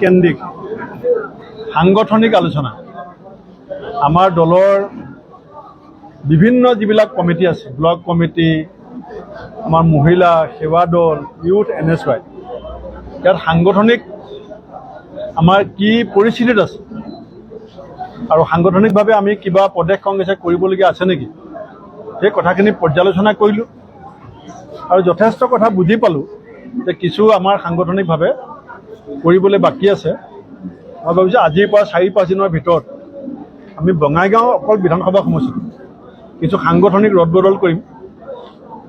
কেন্দ্ৰিক সাংগঠনিক আলোচনা আমাৰ দলৰ বিভিন্ন যিবিলাক কমিটি আছে, ব্লক কমিটি, আমাৰ মহিলা সেৱা দল, ইউথ NSY, ইয়াত সাংগঠনিক আমাৰ কি পৰিস্থিতিত আছে আৰু সাংগঠনিকভাৱে আমি কিবা প্ৰদেশ কংগ্ৰেছে কৰিবলগীয়া আছে নেকি, সেই কথাখিনি পৰ্যালোচনা কৰিলোঁ আৰু যথেষ্ট কথা বুজি পালোঁ যে কিছু আমাৰ সাংগঠনিকভাৱে কৰিবলৈ বাকী আছে। মই ভাবিছোঁ আজিৰ পৰা 4-5 দিনৰ ভিতৰত আমি বঙাইগাঁও অকল বিধানসভা সমষ্টিত কিছু সাংগঠনিক ৰদবদল কৰিম,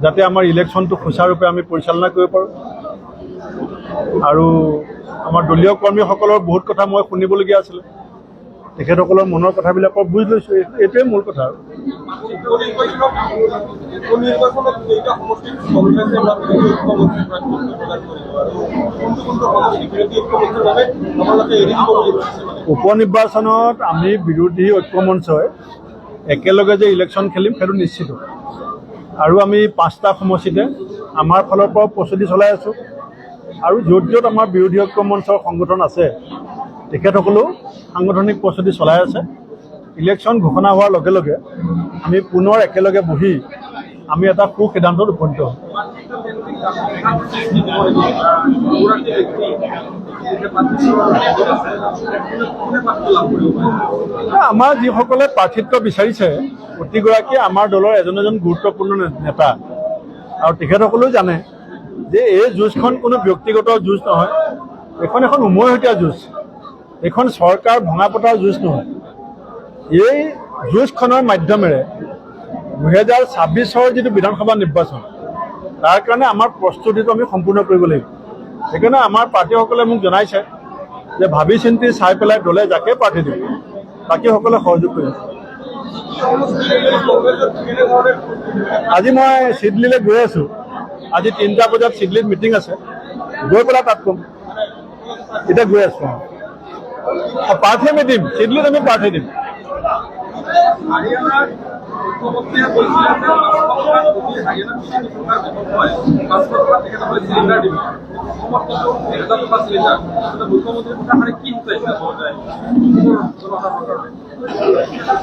যাতে আমাৰ ইলেকশ্যনটো সুচাৰুৰূপে আমি পৰিচালনা কৰিব পাৰোঁ। আৰু আমাৰ দলীয় কৰ্মীসকলৰ বহুত কথা মই শুনিবলগীয়া আছিলে, তেখেতসকলৰ মনৰ কথাবিলাকৰ বুজি লৈছোঁ, এইটোৱে মূল কথা। আৰু উপনিৰ্বাচনত আমি বিৰোধী ঐক্যমঞ্চই একেলগে যে ইলেকশ্যন খেলিম সেইটো নিশ্চিত। আৰু আমি 5টা সমষ্টিতে আমাৰ ফালৰ পৰাও প্ৰস্তুতি চলাই আছোঁ আৰু য'ত য'ত আমাৰ বিৰোধী ঐক্যমঞ্চৰ সংগঠন আছে তেখেতসকলেও সাংগঠনিক প্ৰস্তুতি চলাই আছে। ইলেকশ্যন ঘোষণা হোৱাৰ লগে লগে আমি পুনৰ একেলগে বহি আমি এটা সিদ্ধান্তত উপনীত হ'ম। আমাৰ যিসকলে প্ৰাৰ্থিত্ব বিচাৰিছে প্ৰতিগৰাকীয়ে আমাৰ দলৰ এজন গুৰুত্বপূৰ্ণ নেতা, আৰু তেখেতসকলেও জানে যে এই যুঁজখন কোনো ব্যক্তিগত যুঁজ নহয়, এখন উমৈহতীয়া যুঁজ, এখন চৰকাৰ ভঙা পতাৰ যুঁজ নহয়। এই যুঁজখনৰ মাধ্যমেৰে 2026 যিটো বিধানসভা নিৰ্বাচন, তাৰ কাৰণে আমাৰ প্ৰস্তুতিটো আমি সম্পূৰ্ণ কৰিব লাগিব। সেইকাৰণে আমাৰ প্ৰাৰ্থীসকলে মোক জনাইছে যে ভাবি চিন্তি চাই পেলাই দলে যাকে প্ৰাৰ্থী দিব বাকীসকলে সহযোগ কৰি আছে। আজি মই চিডলিলৈ গৈ আছোঁ, আজি 3টা বজাত চিডলিত মিটিং আছে, গৈ পেলাই তাত ক'ম। এতিয়া গৈ আছোঁ, প্ৰাৰ্থী আমি দিম, চিডলিত আমি প্ৰাৰ্থী দিম।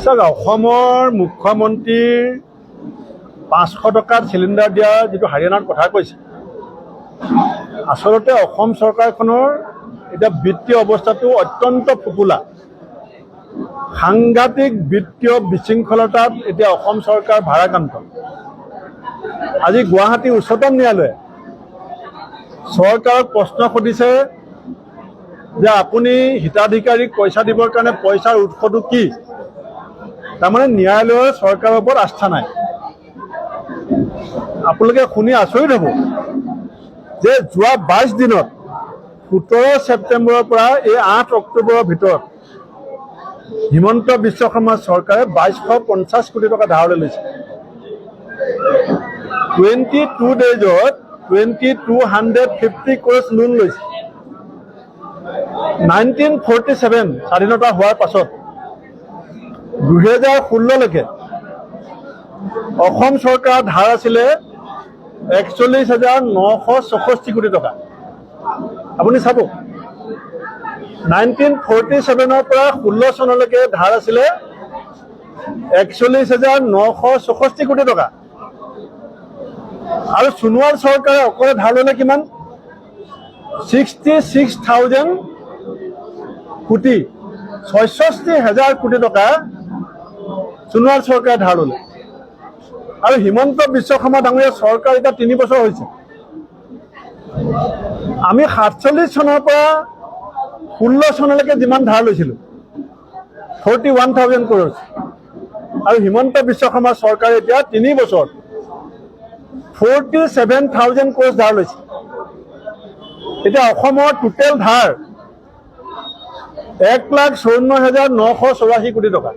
চাওক, অসমৰ মুখ্যমন্ত্ৰীৰ 500 টকাত চিলিণ্ডাৰ দিয়া যিটো হাৰিয়ানাৰ কথা কৈছে, আচলতে অসম চৰকাৰখনৰ এতিয়া বিত্তীয় অৱস্থাটো অত্যন্ত ফোপোলা। সাংঘাতিক বিত্তীয় বিশৃংখলতাত এতিয়া অসম চৰকাৰ ভাৰাক্ৰান্ত। আজি গুৱাহাটী উচ্চতম ন্যায়ালয়ে চৰকাৰক প্ৰশ্ন সুধিছে যে আপুনি হিতাধিকাৰীক পইচা দিবৰ কাৰণে পইচাৰ উৎসটো কি? তাৰমানে ন্যায়ালয়ৰ চৰকাৰৰ ওপৰত আস্থা নাই। আপোনালোকে শুনি আচৰিত হ'ব যে যোৱা 22 দিনত 17 ছেপ্টেম্বৰৰ পৰা এই 8 অক্টোবৰৰ ভিতৰত হিমন্ত বিশ্ব শৰ্মা চৰকাৰে 2250 কোটি টকা ধাৰলৈ লৈছে। 22 ডেইজত 2250 crores লোন লৈছে। 1947 স্বাধীনতা হোৱাৰ পাছত 2016লৈকে অসম চৰকাৰৰ ধাৰ আছিলে 41,964 কোটি টকা। আপুনি চাব, 1947ৰ পৰা 16 চনলৈকে ধাৰ আছিলে 41,964 কোটি টকা। আৰু সোণোৱাল চৰকাৰে অকলে ধাৰ ল'লে কিমান? 66,000 কোটি, 66,000 কোটি টকা সোণোৱাল চৰকাৰে ধাৰ ল'লে। আৰু হিমন্ত বিশ্ব শৰ্মা ডাঙৰীয়া চৰকাৰ এতিয়া 3 বছৰ হৈছে। আমি 47 চনৰ পৰা 16 চনলৈকে যিমান ধাৰ লৈছিলোঁ 41,000 crores, আৰু হিমন্ত বিশ্ব শৰ্মা চৰকাৰে এতিয়া 3 বছৰ 47,000 crores ধাৰ লৈছে। এতিয়া অসমৰ টোটেল ধাৰ 1,54,984 কোটি টকা।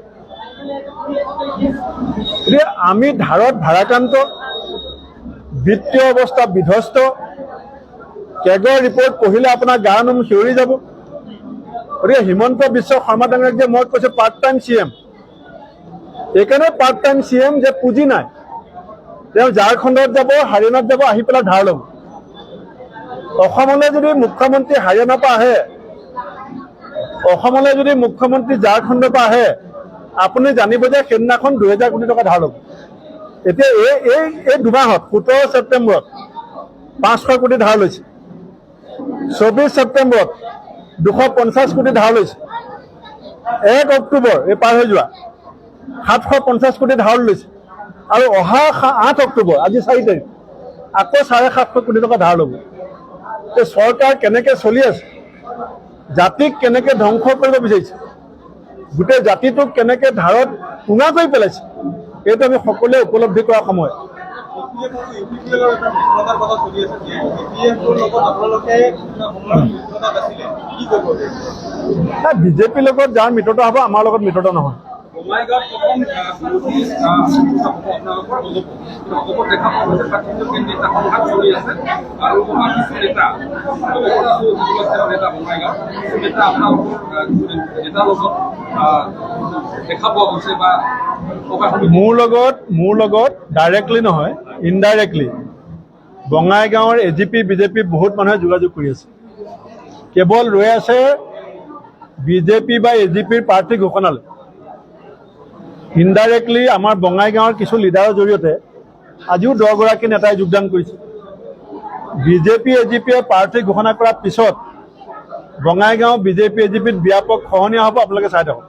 এতিয়া আমি ধাৰত ভাৰাক্ৰান্ত, বিত্তীয় অৱস্থা বিধ্বস্ত। কেগৰ ৰিপৰ্ট পঢ়িলে আপোনাৰ গা নোম শিয়ৰি যাব। গতিকে হিমন্ত বিশ্ব শৰ্মা ডাঙৰীয়াক যে মই কৈছোঁ পাৰ্ট টাইম CM, এইকাৰণে পাৰ্ট টাইম CM যে পুঁজি নাই। তেওঁ ঝাৰখণ্ডত যাব, হাৰিয়ানাত যাব, আহি পেলাই ধাৰ ল'ব। অসমলৈ যদি মুখ্যমন্ত্ৰী হাৰিয়ানাৰ পৰা আহে অসমলৈ যদি মুখ্যমন্ত্ৰী ঝাৰখণ্ডৰ পৰা আহে আপুনি জানিব যে সেইদিনাখন 2000 কোটি টকা ধাৰ ল'ব। এতিয়া এই দুমাহত 17 ছেপ্টেম্বৰত 500 কোটি ধাৰ লৈছে, 24 ছেপ্টেম্বৰত 250 কোটি ধাৰ লৈছে, 1 অক্টোবৰ এই পাৰ হৈ যোৱা 750 কোটি ধাৰ লৈছে, আৰু অহা 8 অক্টোবৰ আজি 4 তাৰিখ আকৌ 750 কোটি টকা ধাৰ ল'ব। এই চৰকাৰ কেনেকৈ চলি আছে, জাতিক কেনেকৈ ধ্বংস কৰিব বিচাৰিছে, গোটেই জাতিটোক কেনেকৈ ধাৰত টুঙা কৰি পেলাইছে, এইটো আমি সকলোৱে উপলব্ধি কৰা সময়। বিজেপিৰ লগত যাৰ মিত্ৰতা হ'ব, আমাৰ লগত মিত্ৰতা নহয়। মোৰ লগত ডাইৰেক্টলি নহয়, ইনডাইৰেক্টলি বঙাইগাঁৱৰ AGP বিজেপি বহুত মানুহে যোগাযোগ কৰি আছে। কেৱল ৰৈ আছে বিজেপি বা AGPৰ প্ৰাৰ্থী ঘোষণালৈ। ইনডাইৰেক্টলি আমাৰ বঙাইগাঁৱৰ কিছু লিডাৰৰ জৰিয়তে আজিও 10 গৰাকী নেতাই যোগদান কৰিছে। বিজেপি AGPয়ে প্ৰাৰ্থী ঘোষণা কৰাৰ পিছত বঙাইগাঁও বিজেপি AGPত ব্যাপক খহনীয়া হ'ব, আপোনালোকে চাই থাকক।